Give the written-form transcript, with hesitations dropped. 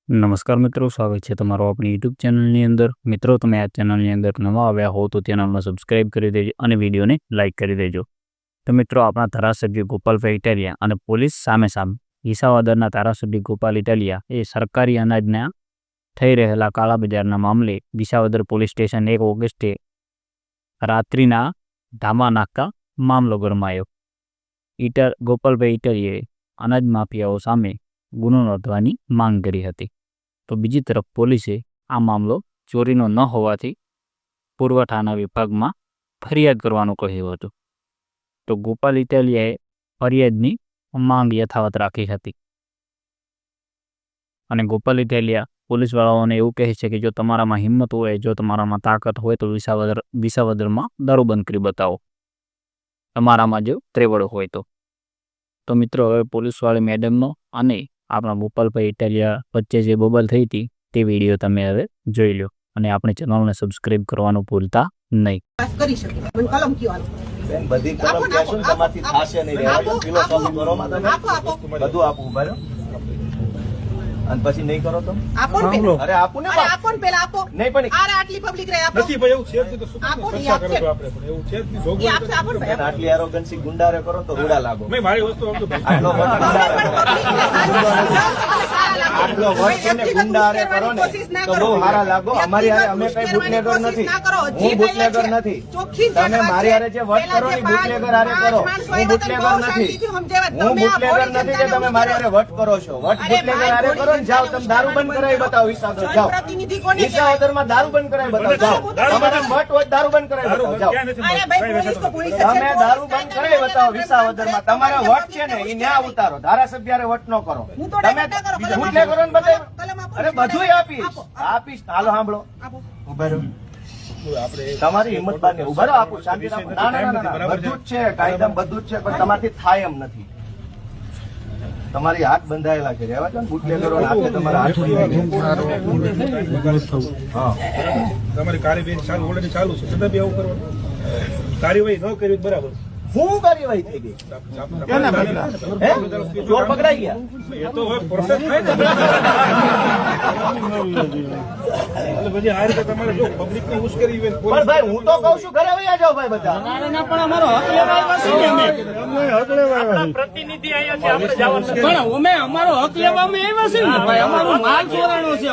નમસ્કાર મિત્રો, સ્વાગત છે તમારો આપણી યુટ્યુબ ચેનલની અંદર. મિત્રો, તમે આ ચેનલની અંદર નવા આવ્યા હો તો ચેનલને સબસ્ક્રાઇબ કરી દેજો અને વિડીયોને લાઇક કરી દેજો. તો મિત્રો, આપણા ધારાસભ્ય ગોપાલભાઈ ઇટાલિયા અને પોલીસ સામે વિસાવદરના ધારાસભ્ય ગોપાલ ઇટાલિયા એ સરકારી અનાજના થઈ રહેલા કાળાબજારના મામલે વિસાવદર પોલીસ સ્ટેશન 1 ઓગસ્ટે રાત્રિના ધામા નાખતા મામલો ગરમાયો. ગોપાલભાઈ ઇટાલિયાએ અનાજ માફિયાઓ સામે ગુનો નોંધવાની માંગ કરી હતી. તો બીજી તરફ પોલીસે આ મામલો ચોરીનો ન હોવાથી પુરવઠાના વિભાગમાં ફરિયાદ કરવાનું કહ્યું હતું. તો ગોપાલ ઇટાલિયાએ ફરિયાદની માંગ યથાવત રાખી હતી અને ગોપાલ ઇટાલિયા પોલીસવાળાઓને એવું કહે છે કે જો તમારામાં હિંમત હોય, જો તમારામાં તાકાત હોય તો વિસાવદરમાં દારૂબંધ કરી બતાવો, તમારામાં જો ત્રેવડ હોય તો મિત્રો, હવે પોલીસવાળી મેડમનો અને આપણા ગોપાલભાઈ ઇટાલિયા વચ્ચે જે બબલ થઈ હતી તે વિડીયો તમે હવે જોઈ લો અને આપણે ચેનલને સબસ્ક્રાઇબ કરવાનું ભૂલતા નહીં. અને પછી નહીં કરો તો અરે આપો ને આપો ને પેલા આપો નહીં પણ આરે આટલી પબ્લિક રે આપો નથી ભાઈ એવું છે તો શું ચર્ચા કરો આપણે પણ એવું છે જ જોગો આટલી એરોગન્સી ગુંડારે કરો તો રૂડા લાગો મે મારી વસ્તુ આપતો આટલો વટ ને ગુંડારે કરો ને તો બહુ સારા લાગો. અમારી હારે અમે કઈ બુટલેગર નથી, હું બુટલેગર નથી. તમે મારી હારે જે વટ કરો ને બુટલેગર હારે કરો, હું બુટલેગર નથી. હું બુટલેગર નથી કે તમે મારી હારે વટ કરો છો. વટ બુટલેગર હારે કરો. જાઓ તમે દારૂ બંધ કરાવી બતાવો. વિસાવદર જાઓ, વિસાવદરમાં દારૂ બંધ કરાવી બતાવો. જાઓ, તમારા મઠ હોય દારૂ બંધ કરાવી બતાવો. જાઓ, તમે દારૂ બંધ કરાવી બતાવો. વિસાવદરમાં તમારા વટ છે ને એ ન્યા ઉતારો. ધારાસભ્ય વટ ન કરો. તમે બુટલે કરો ને બતાવો. અરે બધું આપીશ. હાલો સાંભળો, ઉભા રહો. તમારી હિંમત બાર ને ઉભા રહો. આપું શાંતિ રાખો. ના ના ના, બધું જ છે, કાયદા બધું જ છે, પણ તમારથી થાય એમ નથી. તમારી હાથ બંધાયેલા છે, રહેવા દો ને. બુટલેગરો હાથે તમારા હાથ તમારી કાર્યવાહી ચાલુ ઓલરેડી ચાલુ છે, છતાં બી આવું કરવાનું. કાર્યવાહી ન કરવી બરાબર. શું કાર્યવાહી થઈ ગઈ? ચોર પકડાઈ ગયા એ તો પ્રોસેસ પછી આ રીતે તમારે જો પબ્લિક ને ઉશ્કેરી પણ ભાઈ હું તો કહું છું ઘરે વયા જાઓ ભાઈ બધા. પણ અમારો હક લેવા આવ્યા છે, પ્રતિનિધિ અહીંયા છે, આપણે જવાનું પણ અમે અમારો હક લેવામાં આવ્યા છે ને ભાઈ. અમારો માલ ચોરાણો છે.